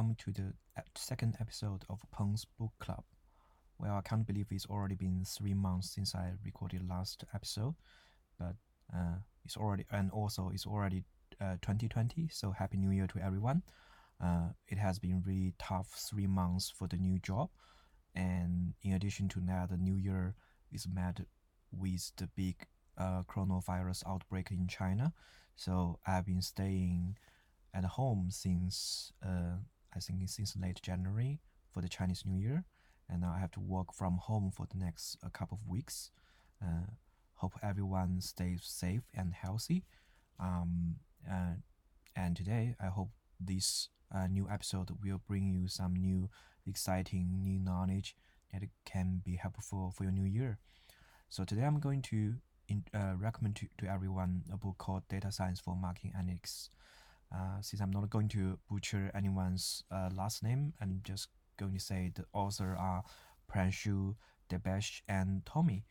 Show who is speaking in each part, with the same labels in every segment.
Speaker 1: welcome to the second episode of Peng's Book Club. Well, I can't believe it's already been 3 months since I recorded last episode, but it's already 2020. So happy New Year to everyone. It has been really tough 3 months for the new job, and in addition to that, the new year is met with the big coronavirus outbreak in China. So I've been staying at home since I think since late January for the Chinese New Year, and now I have to work from home for the next couple of weeks. Hope everyone stays safe and healthy. Um, uh, and today I hope this new episode will bring you some new, exciting new knowledge that can be helpful for your new year. So today I'm going to recommend to everyone a book called Data Science for Marketing Analytics. Since I'm not going to butcher anyone's last name, I'm just going to say the author are Pranshu, Debasish, and Tommy.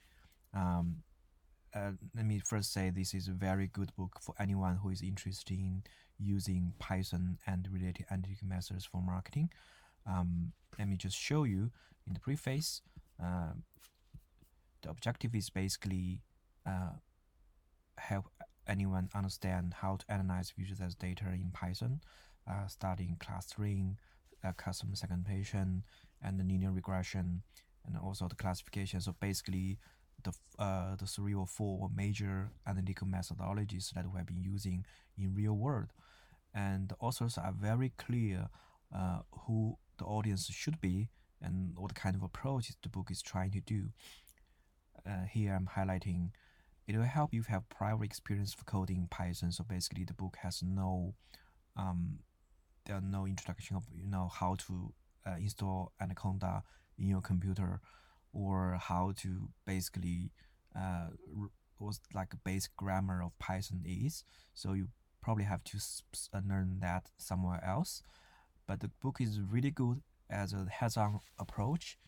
Speaker 1: Let me first say this is a very good book for anyone who is interested in using Python and related analytic methods for marketing. Let me just show you in the preface. The objective is basically help anyone understand how to analyze visualize data in Python, starting clustering, custom segmentation, and the linear regression, and also the classification. So basically, the 3 or 4 major analytical methodologies that we have been using in real world, and the authors are very clear who the audience should be and what kind of approach the book is trying to do. Here I'm highlighting. It will help you have prior experience for coding Python. So basically, the book has no there are no introduction of how to install Anaconda in your computer, or how to basically was like a basic grammar of Python is. So you probably have to learn that somewhere else. But the book is really good as a hands-on approach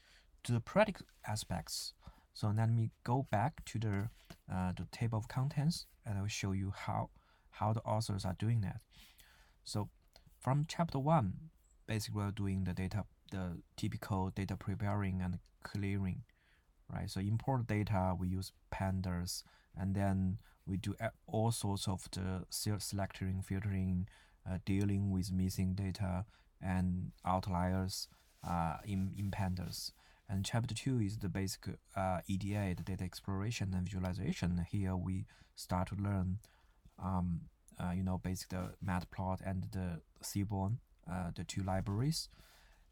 Speaker 1: to the practical aspects. So let me go back to the table of contents, and I will show you how the authors are doing that. So from chapter 1, basically we're doing the typical data preparing and clearing, right? So import data, we use pandas, and then we do all sorts of the selecting, filtering, dealing with missing data and outliers in pandas. And chapter 2 is the basic EDA, the data exploration and visualization. Here we start to learn, basic the matplot and the seaborn, the two libraries.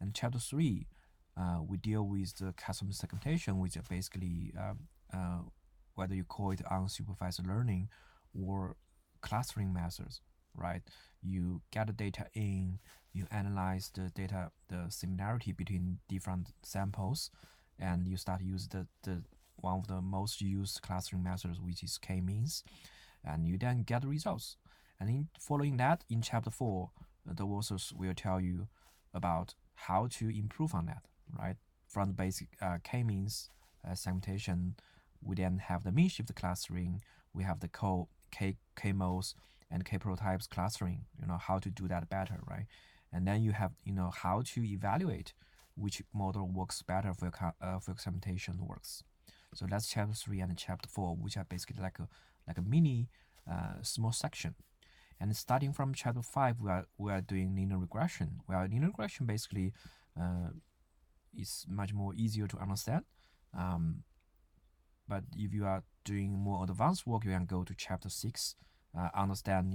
Speaker 1: And chapter 3, we deal with the custom segmentation, which are basically whether you call it unsupervised learning or clustering methods, right? You get the data in, you analyze the data, the similarity between different samples, and you start to use the one of the most used clustering methods, which is k-means, and you then get the results. And in following that, in chapter 4, the authors will tell you about how to improve on that, right? From the basic k-means segmentation, we then have the mean shift clustering, we have the k-modes and k-prototypes clustering, how to do that better, right? And then you have, how to evaluate which model works better for your segmentation works. So that's chapter 3 and chapter 4, which are basically like a mini small section. And starting from chapter 5, we are doing linear regression. Well, linear regression basically is much more easier to understand. But if you are doing more advanced work, you can go to chapter 6, understand,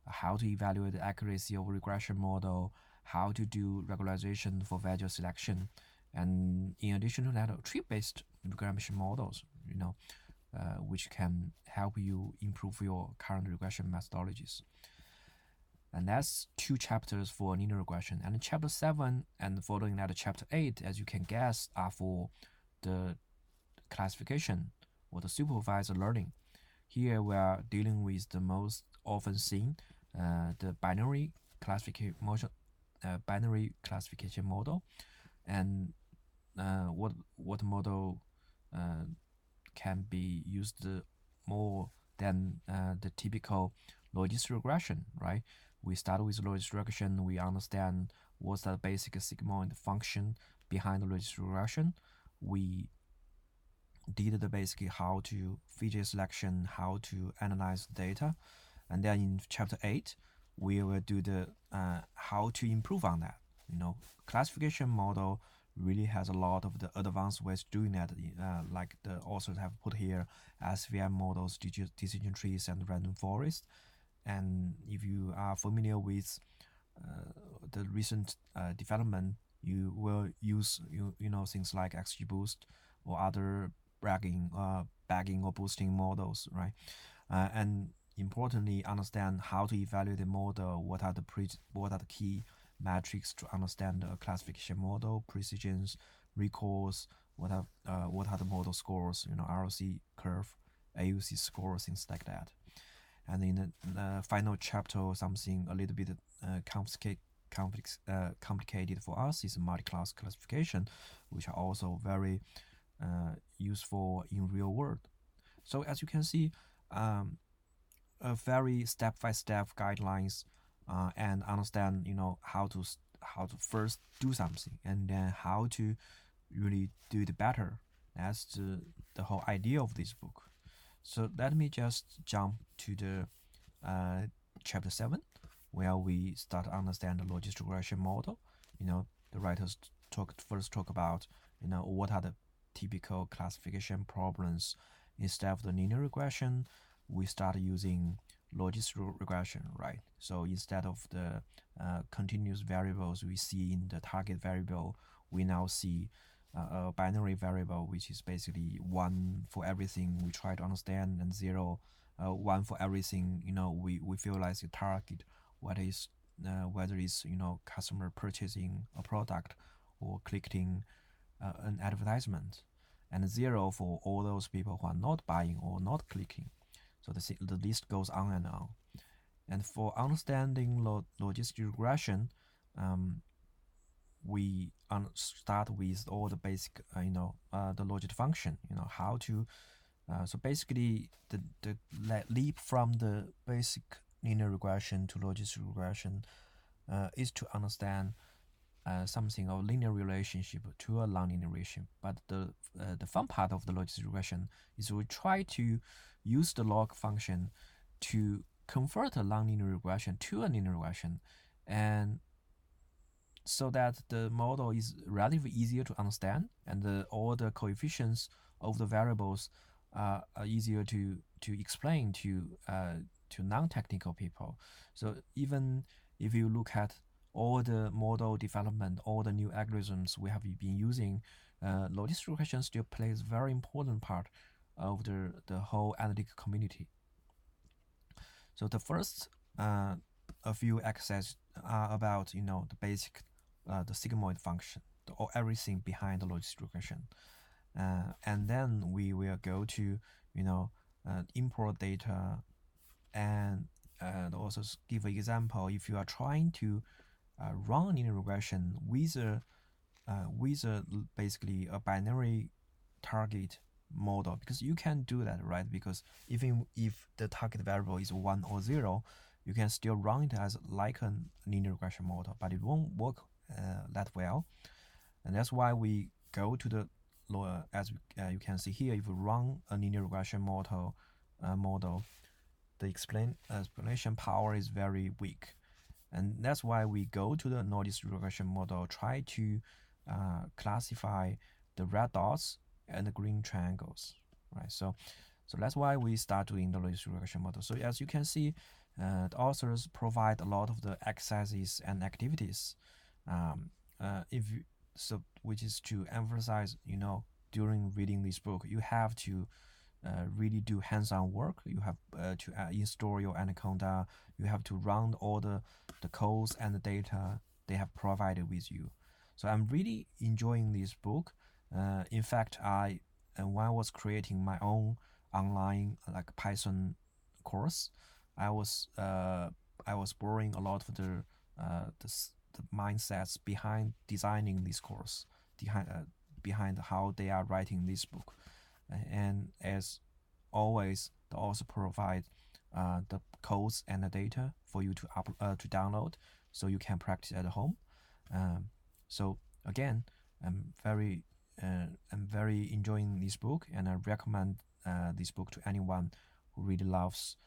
Speaker 1: how to evaluate the accuracy of a regression model, how to do regularization for value selection, and in addition to that, tree-based regression models, which can help you improve your current regression methodologies. And that's 2 chapters for linear regression. And chapter 7 and following that, chapter 8, as you can guess, are for the classification or the supervised learning. Here we are dealing with the most often seen, the binary classification model, and what model can be used more than the typical logistic regression, right? We start with logistic regression, we understand what's the basic sigmoid function behind the logistic regression. We did the basically how to feature selection, how to analyze the data, and then in chapter 8 we will do the how to improve on that. Classification model really has a lot of the advanced ways doing that, like the authors have put here: SVM models, decision trees, and random forest. And if you are familiar with the recent development, you will use things like XGBoost or other bagging or boosting models, right? And importantly, understand how to evaluate the model. What are the key metrics to understand the classification model, precisions, recalls? What are the model scores? ROC curve, AUC scores, things like that. And in the final chapter, something a little bit complicated for us is multi-class classification, which are also very useful in real world. So as you can see, a very step-by-step guidelines, and understand how to first do something and then how to really do it better. That's the whole idea of this book. So let me just jump to the chapter 7, where we start to understand the logistic regression model. The writers first talk about what are the typical classification problems. Instead of the linear regression, we start using logistic regression, right? So instead of the continuous variables we see in the target variable, we now see a binary variable, which is basically 1 for everything we try to understand, and 0, 1 for everything we feel like the target, whether it's customer purchasing a product or clicking an advertisement, and 0 for all those people who are not buying or not clicking. So the list goes on and on. And for understanding logistic regression, we start with all the basic, the logistic function, how to. So basically, the leap from the basic linear regression to logistic regression is to understand something of linear relationship to a nonlinear relationship. But the fun part of the logistic regression is we try to use the log function to convert a nonlinear regression to a linear regression, and so that the model is relatively easier to understand, and all the coefficients of the variables are easier to explain to non-technical people. So even if you look at all the model development, all the new algorithms we have been using, logistic regression still plays a very important part of the whole analytic community. So the first a few exercises are about the basic the sigmoid function, or everything behind the logistic regression, and then we will go to import data, and also give an example. If you are trying to run linear regression with basically a binary target model, because you can do that, right? Because even if the target variable is 1 or 0, you can still run it as like a linear regression model, but it won't work that well. And that's why we go to the lower, as you can see here. If you run a linear regression model, the explanation power is very weak, and that's why we go to the logistic regression model, try to classify the red dots and the green triangles, right? So that's why we start doing the logistic regression model. So as you can see, the authors provide a lot of the exercises and activities, which is to emphasize, during reading this book, you have to really do hands-on work. You have to install your Anaconda. You have to run all the codes and the data they have provided with you. So I'm really enjoying this book. In fact, when I was creating my own online like Python course, I was borrowing a lot of the mindsets behind designing this course, behind how they are writing this book. And as always, they also provide the codes and the data for you to download, so you can practice at home. So again, I'm very enjoying this book, and I recommend this book to anyone who really loves,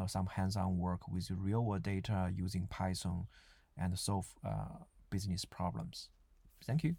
Speaker 1: some hands-on work with real-world data using Python and solve business problems. Thank you.